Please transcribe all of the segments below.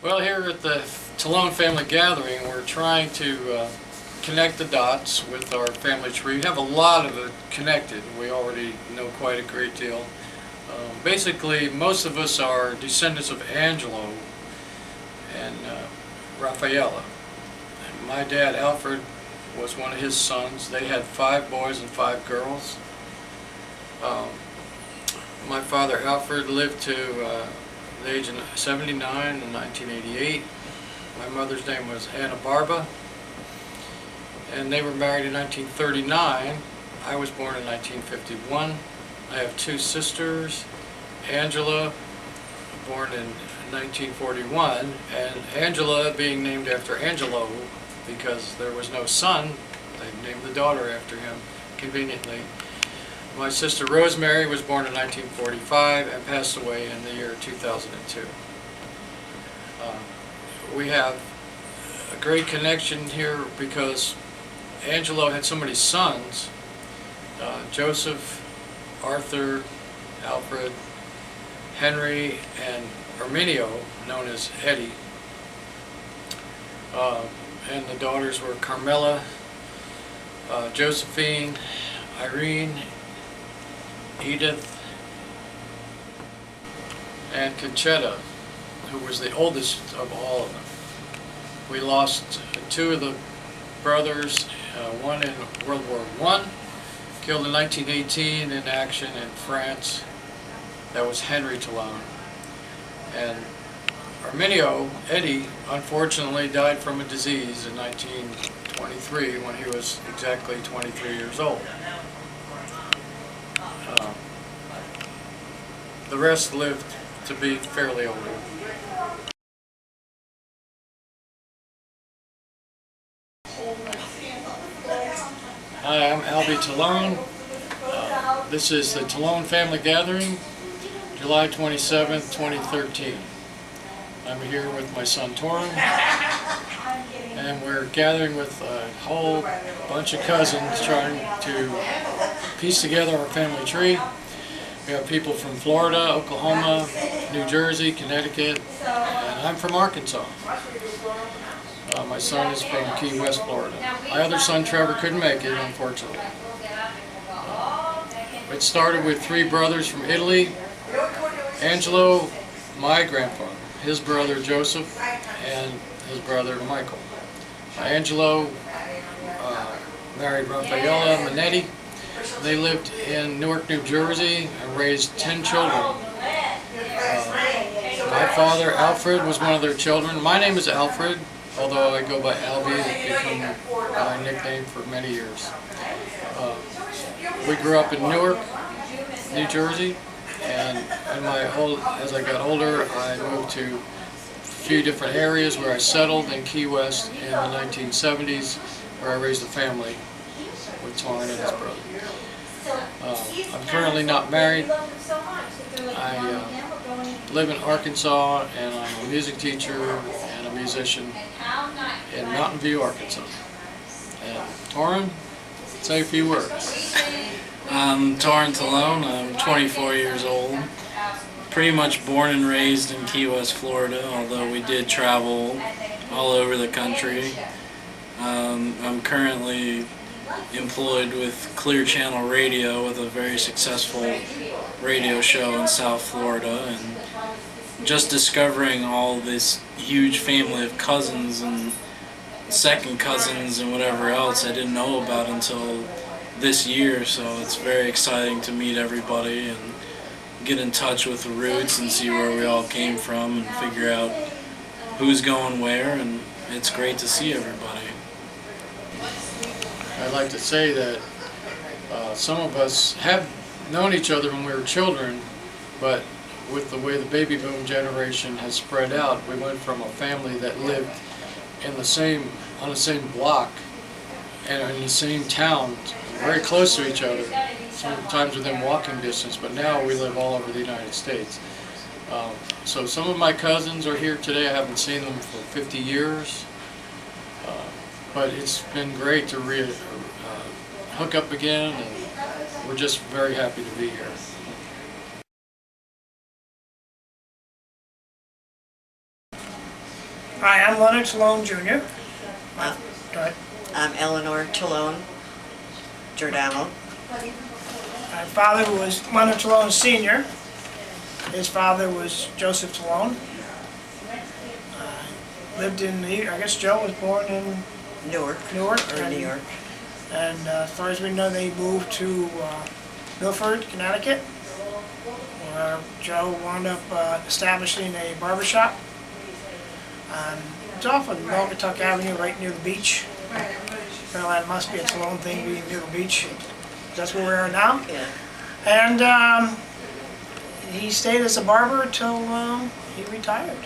Well, here at the Tellone Family Gathering, we're trying to connect the dots with our family tree. We have a lot of it connected. We already know quite a great deal. Basically, most of us are descendants of Angelo and Raffaella. And my dad, Alfred, was one of his sons. They had 5 boys and 5 girls. My father, Alfred, lived to the age of 79 in 1988. My mother's name was Anna Barba, and they were married in 1939. I was born in 1951. I have 2 sisters, Angela, born in 1941, and Angela being named after Angelo because there was no son. They named the daughter after him, conveniently. My sister Rosemary was born in 1945 and passed away in the year 2002. We have a great connection here because Angelo had so many sons, Joseph, Arthur, Alfred, Henry, and Arminio, known as Eddie. And the daughters were Carmela, Josephine, Irene, Edith, and Conchetta, who was the oldest of all of them. We lost 2 of the brothers, one in World War I, killed in 1918 in action in France. That was Henry Tellone. And Arminio, Eddie, unfortunately died from a disease in 1923 when he was exactly 23 years old. The rest lived to be fairly older. Hi, I'm Albee Tellone. This is the Tellone Family Gathering, July 27th, 2013. I'm here with my son Torin, and we're gathering with a whole bunch of cousins trying to piece together our family tree. We have people from Florida, Oklahoma, New Jersey, Connecticut, and I'm from Arkansas. My son is from Key West, Florida. My other son, Trevor, couldn't make it, unfortunately. It started with 3 brothers from Italy. Angelo, my grandfather, his brother Joseph, and his brother Michael. Angelo married Raffaella Manetti. They lived in Newark, New Jersey, and raised 10 children. My father, Alfred, was one of their children. My name is Alfred, although I go by Albee. It became my nickname for many years. We grew up in Newark, New Jersey, and as I got older, I moved to a few different areas where I settled in Key West in the 1970s, where I raised a family with Torin and his brother. I'm currently not married. I live in Arkansas, and I'm a music teacher and a musician in Mountain View, Arkansas. And Torin, say a few words. I'm Tellone Family. I'm 24 years old. Pretty much born and raised in Key West, Florida, although we did travel all over the country. I'm currently employed with Clear Channel Radio with a very successful radio show in South Florida, and just discovering all this huge family of cousins and second cousins and whatever else I didn't know about until this year, so it's very exciting to meet everybody and get in touch with the roots and see where we all came from and figure out who's going where, and it's great to see everybody. I'd like to say that some of us have known each other when we were children, but with the way the baby boom generation has spread out, we went from a family that lived on the same block and in the same town, very close to each other, sometimes within walking distance, but now we live all over the United States. So some of my cousins are here today. I haven't seen them for 50 years. But it's been great to hook up again, and we're just very happy to be here. Hi, I'm Leonard Tellone Jr. Uh, Go ahead. I'm Eleanor Tellone Giordano. My father was Leonard Tellone Sr. His father was Joseph Tellone. Lived in, I guess Joe was born in Newark. Newark. Or New York. And as far as we know, they moved to Milford, Connecticut, where Joe wound up establishing a barber shop. It's off of Naugatuck Avenue, right near the beach. Apparently that must be a Tellone thing, being near the beach. That's where we are now. Yeah. And he stayed as a barber until he retired.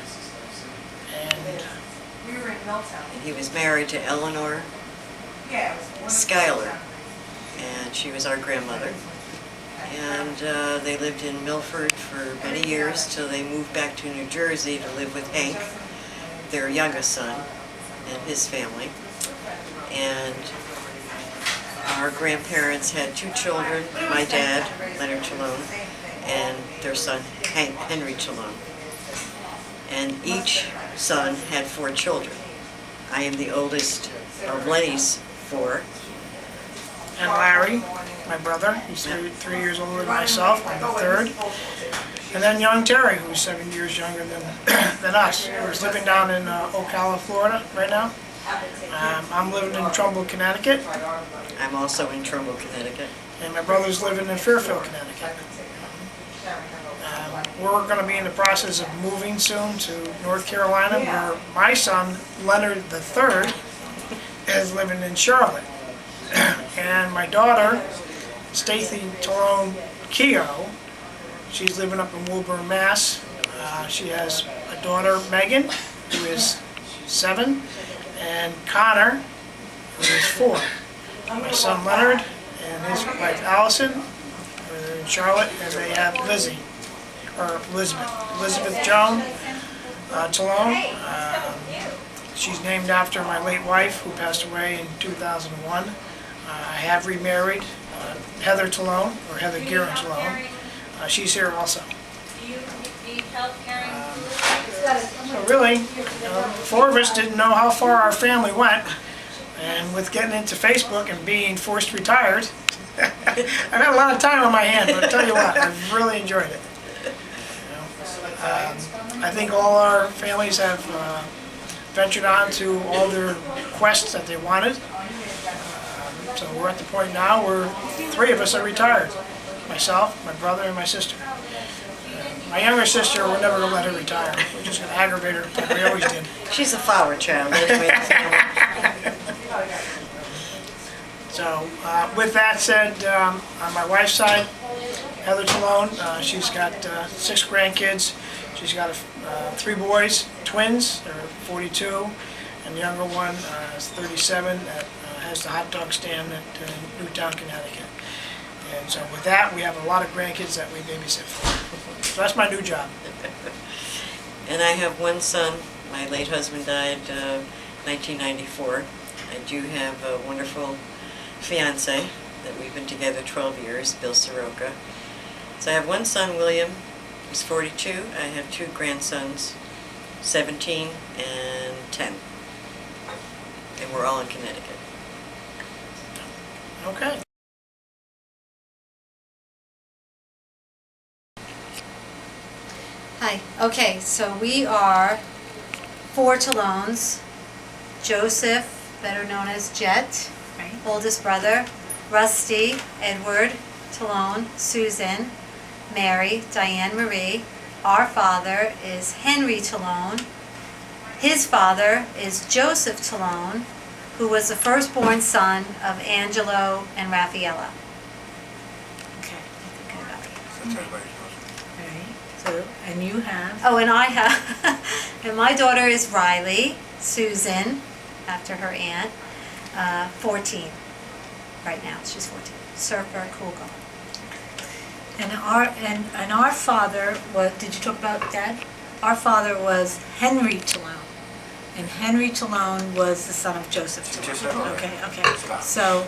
And He was married to Eleanor Schuyler, and she was our grandmother. And they lived in Milford for many years till they moved back to New Jersey to live with Hank, their youngest son, and his family. And our grandparents had two children, my dad, Leonard Tellone, and their son, Henry Tellone. And each son had 4 children. I am the oldest of Lenny's 4. and Larry, my brother, he's 3 years older than myself, I'm the third. And then young Terry, who's 7 years younger than us. We're living down in Ocala, Florida right now. I'm living in Trumbull, Connecticut, I'm also in Trumbull, Connecticut. and my brother's living in Fairfield, Connecticut. We're going to be in the process of moving soon to North Carolina, where my son, Leonard III, is living in Charlotte. And my daughter, Stacy Tellone Keogh, she's living up in Woburn, Mass. She has a daughter, Megan, who is 7, and Connor, who is 4. My son Leonard and his wife Allison are in Charlotte, and they have Elizabeth Joan Tellone. She's named after my late wife, who passed away in 2001. I have remarried Heather Tellone, or Heather Guerin Tellone. She's here also. So really, the 4 of us didn't know how far our family went, and with getting into Facebook and being forced retired, I've had a lot of time on my hand, but I'll tell you what, I've really enjoyed it. I think all our families have ventured on to all their quests that they wanted. So we're at the point now where 3 of us are retired. Myself, my brother, and my sister. My younger sister, we're never going to let her retire. We're just going to aggravate her like we always did. She's a flower child. So with that said, on my wife's side, Heather Tellone, she's got 6 grandkids. She's got 3 boys, twins, they're 42, and the younger one is 37, that has the hot dog stand at Newtown, Connecticut. And so with that, we have a lot of grandkids that we babysit for. So that's my new job. And I have one son. My late husband died 1994. I do have a wonderful fiance that we've been together 12 years, Bill Soroka. So I have one son, William, who's 42. I have 2 grandsons, 17 and 10. And we're all in Connecticut. Okay. Hi. Okay, so we are 4 Tellones. Joseph, better known as Jet, oldest brother. Rusty, Edward Tellone, Susan, Mary, Diane Marie. Our father is Henry Tellone. His father is Joseph Tellone, who was the firstborn son of Angelo and Raffaella. Okay, I think I got it. Right. So, and you have? Oh, and I have, and my daughter is Riley, Susan, after her aunt, 14 right now. She's 14. Surfer, cool girl. And our father was, did you talk about Dad? Our father was Henry Tellone. And Henry Tellone was the son of Joseph Tellone. Okay. So,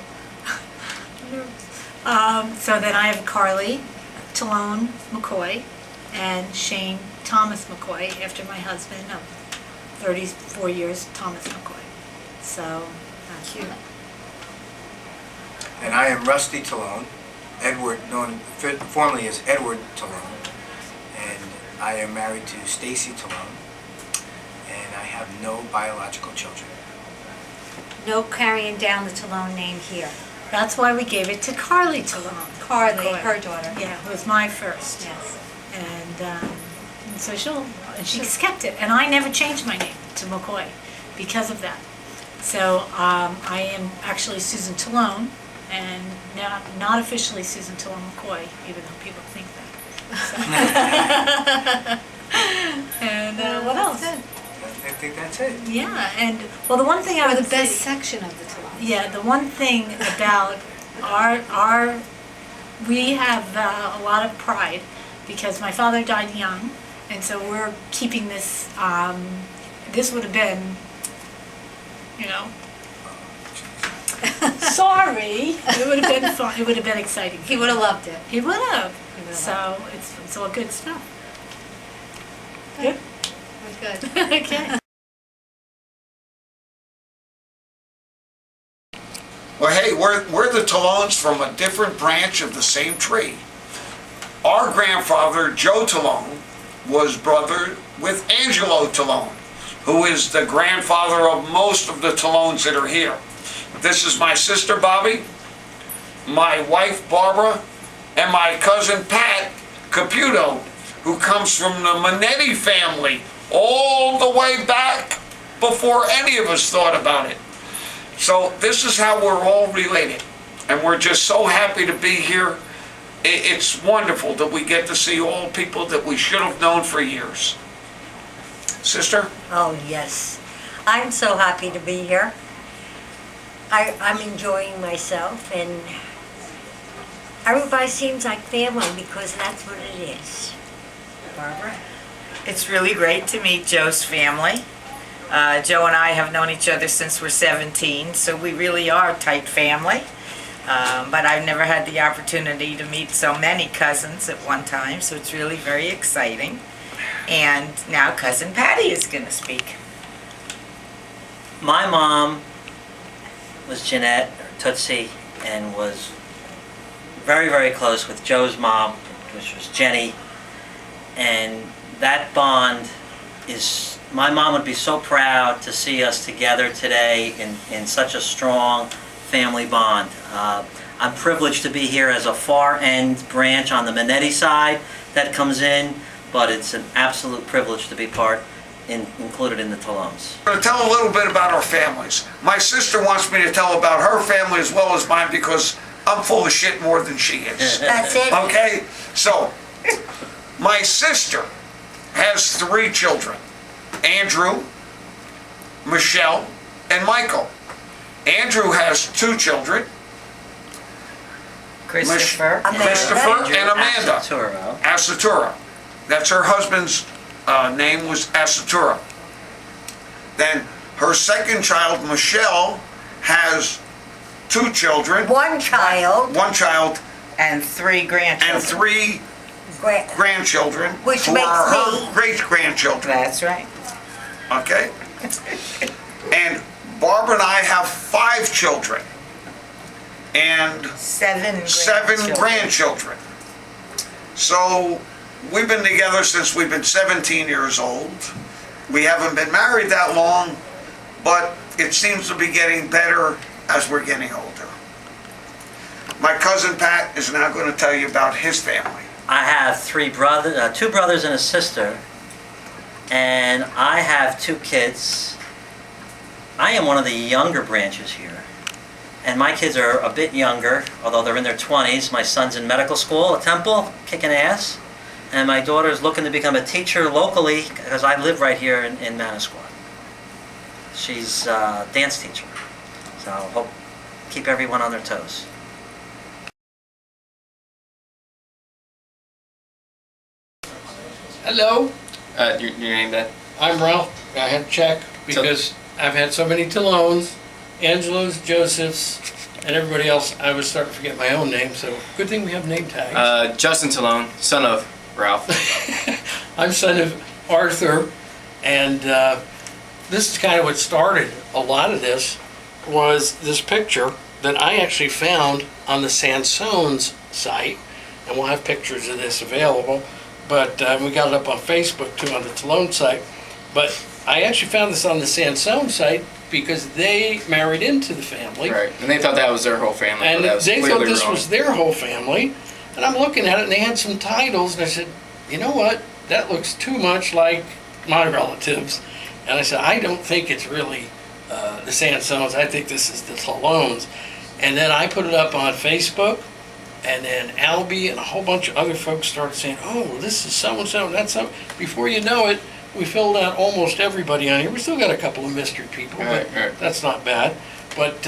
so then I have Carly Tellone McCoy and Shane Thomas McCoy, after my husband of 34 years, Thomas McCoy. So, cute. And I am Rusty Tellone, Edward, known formerly as Edward Tellone, and I am married to Stacy Tellone, and I have no biological children. No carrying down the Tellone name here. That's why we gave it to Carly Tellone. Carly, McCoy. her daughter. Yeah, who was my first. Yes. And so she's kept it. And I never changed my name to McCoy because of that. So I am actually Susan Tellone, and not officially Susan Tellone McCoy, even though people think that. So. And what else? I think that's it. Yeah, and well, the one thing I Or would the best say, section of the Tellone. yeah, the one thing about our we have a lot of pride because my father died young, and so we're keeping this. This would have been, you know. Sorry, it would have been fun. It would have been exciting. He would have loved it. He would have. He would have So it's all good stuff. Good. We're good. Okay. Well, hey, we're the Tellones from a different branch of the same tree. Our grandfather, Joe Tellone, was brother with Angelo Tellone, who is the grandfather of most of the Tellones that are here. This is my sister, Bobby, my wife, Barbara, and my cousin, Pat Caputo, who comes from the Manetti family, all the way back before any of us thought about it. So this is how we're all related, and we're just so happy to be here. It's wonderful that we get to see all people that we should have known for years. Sister? Oh, yes. I'm so happy to be here. I'm enjoying myself, and everybody seems like family because that's what it is. Barbara? It's really great to meet Joe's family. Joe and I have known each other since we're 17, so we really are a tight family. But I've never had the opportunity to meet so many cousins at one time, so it's really very exciting. And now Cousin Patty is going to speak. My mom was Jeanette, or Tootsie, and was very, very close with Joe's mom, which was Jenny. And that bond is, my mom would be so proud to see us together today in such a strong family bond. I'm privileged to be here as a far end branch on the Manetti side that comes in, but it's an absolute privilege to be included in the Tellones. I'm going to tell a little bit about our families. My sister wants me to tell about her family as well as mine because I'm full of shit more than she is. That's it. Okay? So, my sister has 3 children. Andrew, Michelle, and Michael. Andrew has 2 children. Christopher. Christopher and Amanda. Asaturo. Asatura. That's her husband's name was Asatura. Then her second child, Michelle, has 2 children. One child. One child And 3 grandchildren. and 3 Gra- grandchildren. Which who makes are her me- great-grandchildren. That's right. Okay? And Barbara and I have 5 children. And 7 7 grandchildren. So we've been together since we've been 17 years old. We haven't been married that long, but it seems to be getting better as we're getting older. My cousin Pat is now going to tell you about his family. I have 2 brothers and a sister, and I have 2 kids. I am one of the younger branches here, and my kids are a bit younger, although they're in their 20s. My son's in medical school at Temple, kicking ass, and my daughter's looking to become a teacher locally because I live right here in Manasquan. She's a dance teacher, so hope keep everyone on their toes. Hello, Your name, Dad? I'm Ralph. I had to check because I've had so many Tellones, Angelos, Josephs, and everybody else. I was starting to forget my own name, so good thing we have name tags. Justin Tellone, son of Ralph. I'm son of Arthur, and this is kind of what started a lot of this, was this picture that I actually found on the Sansone's site, and we'll have pictures of this available, but we got it up on Facebook too, on the Tellone site. But I actually found this on the Sansone site because they married into the family. Right, and they thought that was their whole family. And but that was they thought clearly this wrong. was their whole family. And I'm looking at it, and they had some titles, and I said, you know what? That looks too much like my relatives. And I said, I don't think it's really the Sansones. I think this is the Tellones. And then I put it up on Facebook, and then Albee and a whole bunch of other folks started saying, oh, this is so-and-so, and that's so. Before you know it, we filled out almost everybody on here. We still got a couple of mystery people, but that's not bad. But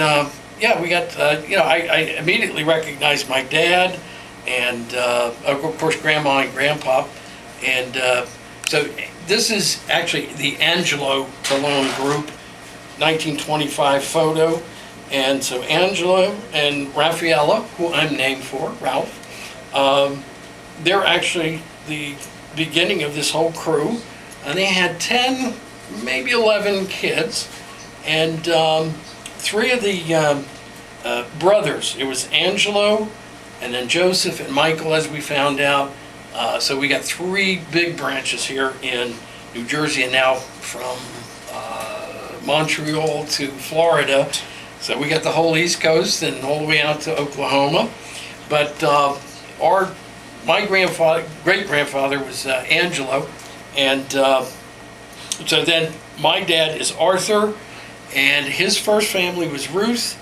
yeah, we got, I immediately recognized my dad, and of course Grandma and Grandpa. And so this is actually the Angelo Tellone group, 1925 photo. And so Angelo and Raffaella, who I'm named for, Ralph, they're actually the beginning of this whole crew. And they had 10, maybe 11 kids. And 3 of the brothers, it was Angelo, and then Joseph and Michael, as we found out. So we got 3 big branches here in New Jersey, and now from Montreal to Florida. So we got the whole East Coast and all the way out to Oklahoma. But my great-grandfather was Angelo, and so then my dad is Arthur, and his first family was Ruth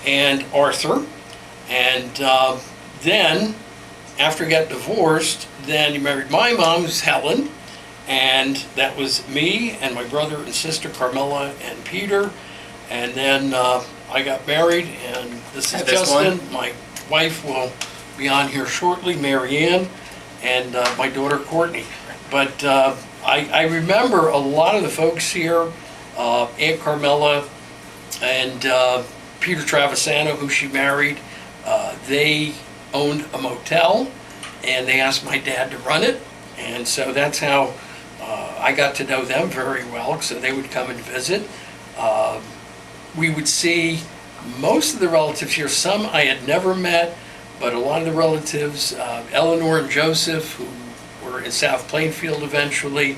and Arthur. And then, after he got divorced, then he married my mom, who's Helen, and that was me and my brother and sister Carmela and Peter. And then I got married, and this is Justin. My wife will be on here shortly, Mary Ann, and my daughter Courtney. But I remember a lot of the folks here, Aunt Carmela and Peter Travisano, who she married. They owned a motel, and they asked my dad to run it, and so that's how I got to know them very well. So they would come and visit. We would see most of the relatives here. Some I had never met, but a lot of the relatives, Eleanor and Joseph, who were in South Plainfield eventually,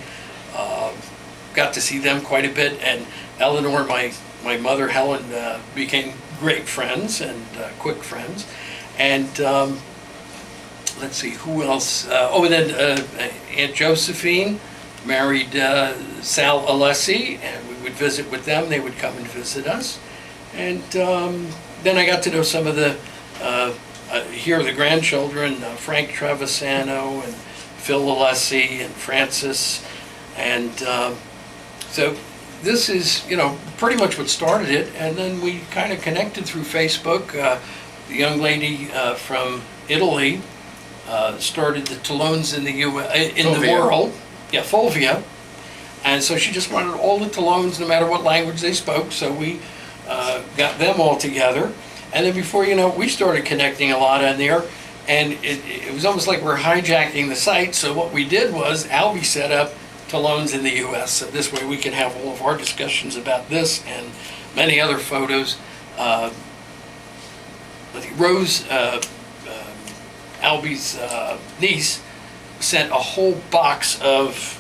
got to see them quite a bit. And Eleanor, my mother, Helen, became great friends and quick friends. And let's see, who else? And then Aunt Josephine married Sal Alessi, and we would visit with them. They would come and visit us. And then I got to know some of the, here the grandchildren, Frank Travisano and Phil Alessi and Francis. And so this is, pretty much what started it. And then we kind of connected through Facebook. The young lady from Italy started the Tellones in the world. Yeah, Fulvia. And so she just wanted all the Tellones, no matter what language they spoke. So we got them all together. And then before you know it, we started connecting a lot on there. And it was almost like we're hijacking the site. So what we did was Albee set up Tellones in the U.S. So this way we can have all of our discussions about this and many other photos. Rose, Albee's niece, sent a whole box of,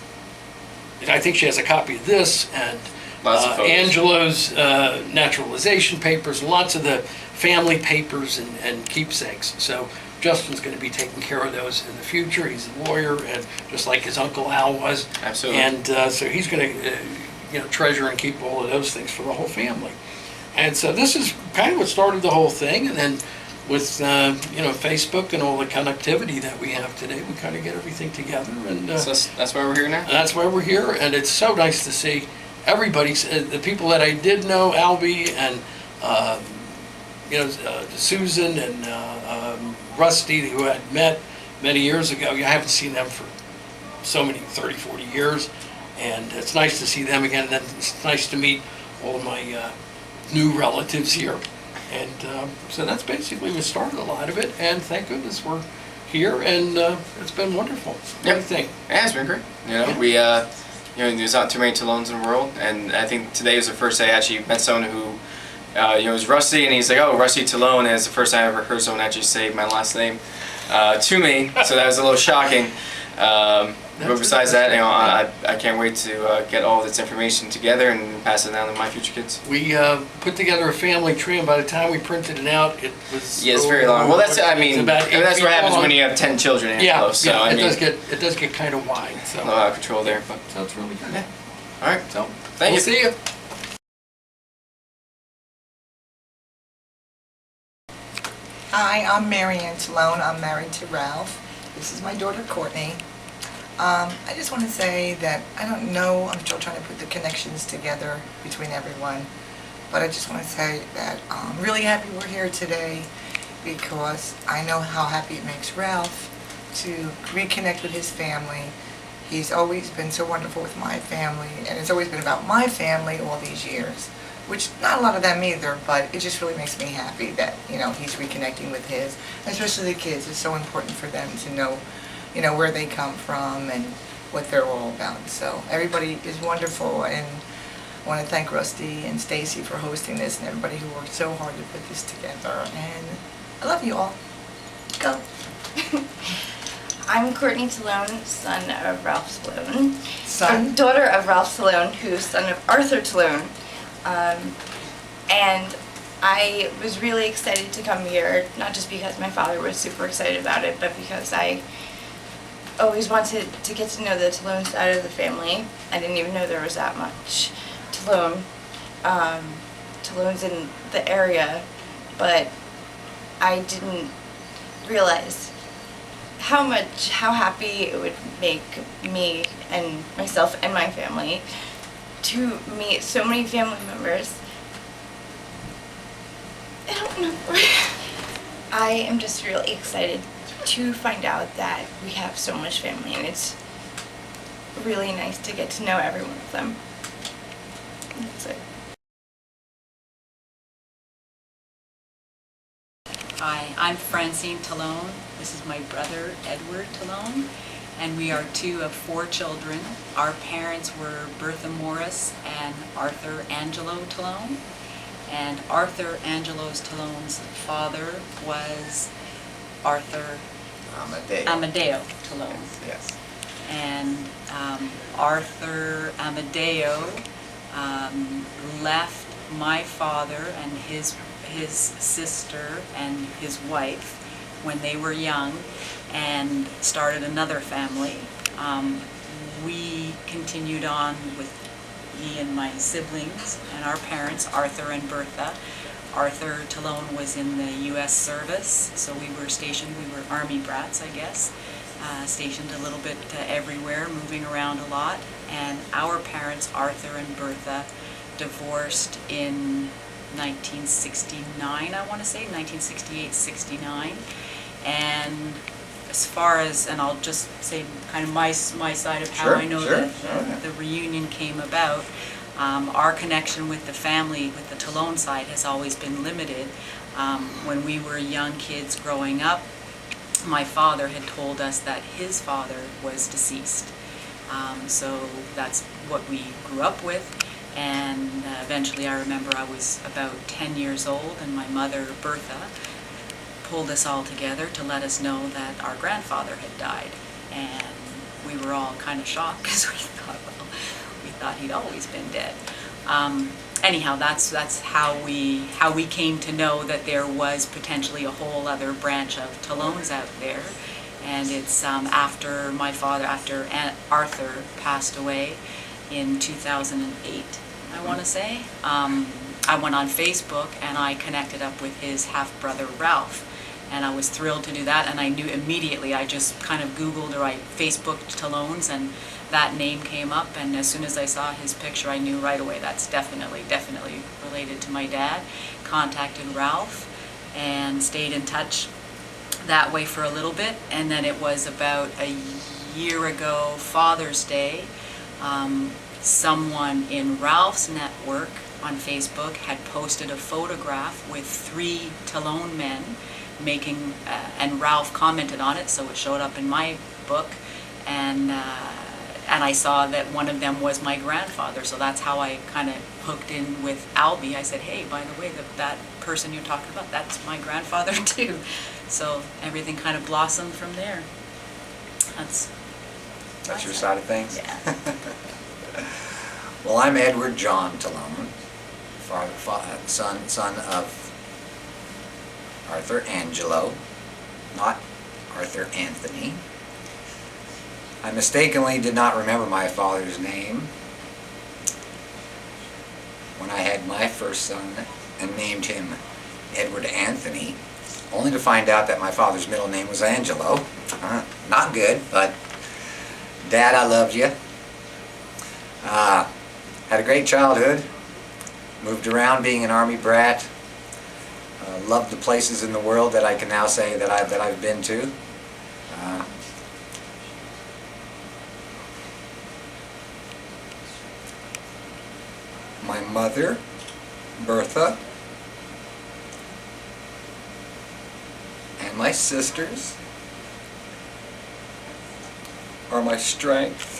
I think she has a copy of this, and Angelo's naturalization papers, lots of the family papers and keepsakes. So Justin's going to be taking care of those in the future. He's a lawyer, and just like his Uncle Al was. Absolutely. And so he's going to treasure and keep all of those things for the whole family. And so this is kind of what started the whole thing. And then with Facebook and all the connectivity that we have today, we kind of get everything together. And so that's why we're here now? That's why we're here. And it's so nice to see everybody, the people that I did know, Albee and Susan and Rusty, who I had met many years ago. I haven't seen them for so many, 30, 40 years. And it's nice to see them again. And then it's nice to meet all of my new relatives here. And so that's basically what started a lot of it. And thank goodness we're here, and it's been wonderful. What do you think? Yeah, it's been great. there's not too many Tellones in the world, and I think today was the first day I actually met someone who, was Rusty, and he's like, oh, Rusty Tellone, and it's the first time I ever heard someone actually say my last name to me, so that was a little shocking. But besides that, I can't wait to get all this information together and pass it down to my future kids. We put together a family tree, and by the time we printed it out, it was Yeah, it's very long. Well, that's that's what happens when you have 10 children. Yeah, so, yeah, I mean, it does get kind of wide. So a lot of control there, but so it's really good. yeah. All right, So thank we'll you. see you. Hi, I'm Marianne Tellone. I'm married to Ralph. This is my daughter Courtney. I just want to say that I don't know, I'm still trying to put the connections together between everyone, but I just want to say that I'm really happy we're here today because I know how happy it makes Ralph to reconnect with his family. He's always been so wonderful with my family, and it's always been about my family all these years, which not a lot of them either, but it just really makes me happy that, he's reconnecting with his, especially the kids. It's so important for them to know where they come from and what they're all about. So everybody is wonderful, and I want to thank Rusty and Stacy for hosting this and everybody who worked so hard to put this together. And I love you all. Go. I'm Courtney Tellone, son of Ralph Tellone. Son? Daughter of Ralph Tellone, who's son of Arthur Tellone. And I was really excited to come here, not just because my father was super excited about it, but because I always wanted to get to know the Tellone side of the family. I didn't even know there was that much Tellone. Tellone's in the area, but I didn't realize how happy it would make me and myself and my family to meet so many family members. I don't know. I am just really excited to find out that we have so much family, and it's really nice to get to know every one of them. That's it. Hi, I'm Francine Tellone. This is my brother, Edward Tellone, and we are 2 of 4 children. Our parents were Bertha Morris and Arthur Angelo Tellone, and Arthur Angelo's Tellone's father was Arthur Amadeo Tellone. Yes. And Arthur Amadeo left my father and his sister and his wife when they were young and started another family. We continued on with me and my siblings and our parents, Arthur and Bertha. Arthur Tellone was in the U.S. service, so we were stationed, we were Army brats, I guess, stationed a little bit everywhere, moving around a lot. And our parents, Arthur and Bertha, divorced in 1969, I want to say, 1968-69. And as far as, and I'll just say kind of my side of how I know that the reunion came about, our connection with the family, with the Tellone side, has always been limited. When we were young kids growing up, my father had told us that his father was deceased. So that's what we grew up with. And eventually I remember I was about 10 years old, and my mother, Bertha, pulled us all together to let us know that our grandfather had died. And we were all kind of shocked because we thought he'd always been dead. Anyhow, that's how we came to know that there was potentially a whole other branch of Tellones out there. And it's after Arthur passed away in 2008, I want to say. I went on Facebook and I connected up with his half-brother Ralph. And I was thrilled to do that, and I knew immediately, I just kind of Googled or I Facebooked Tellones, and that name came up, and as soon as I saw his picture, I knew right away that's definitely related to my dad. Contacted Ralph and stayed in touch that way for a little bit, and then it was about a year ago, Father's Day, someone in Ralph's network on Facebook had posted a photograph with 3 Tellone men making, and Ralph commented on it, so it showed up in my book, and and I saw that one of them was my grandfather, so that's how I kind of hooked in with Albee. I said, hey, by the way, that person you're talking about, that's my grandfather too. So everything kind of blossomed from there. That's your side of things? Yeah. Well, I'm Edward John Tellone, son of Arthur Angelo, not Arthur Anthony. I mistakenly did not remember my father's name when I had my first son and named him Edward Anthony, only to find out that my father's middle name was Angelo. Not good, but Dad, I loved you. Had a great childhood. Moved around being an Army brat. Loved the places in the world that I can now say that I've been to. My mother, Bertha, and my sisters are my strength.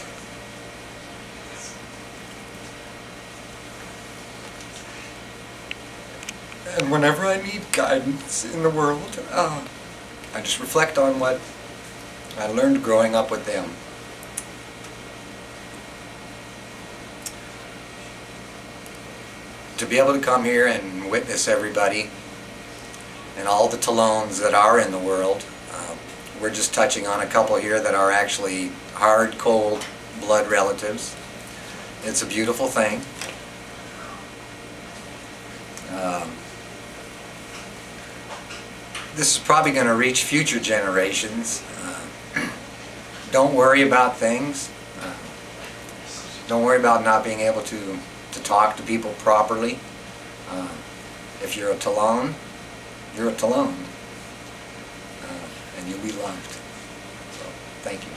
And whenever I need guidance in the world, I just reflect on what I learned growing up with them. To be able to come here and witness everybody and all the Tellones that are in the world, we're just touching on a couple here that are actually hard, cold blood relatives. It's a beautiful thing. This is probably going to reach future generations. Don't worry about things. Don't worry about not being able to talk to people properly. If you're a Tellone, you're a Tellone. And you'll be loved. So, thank you.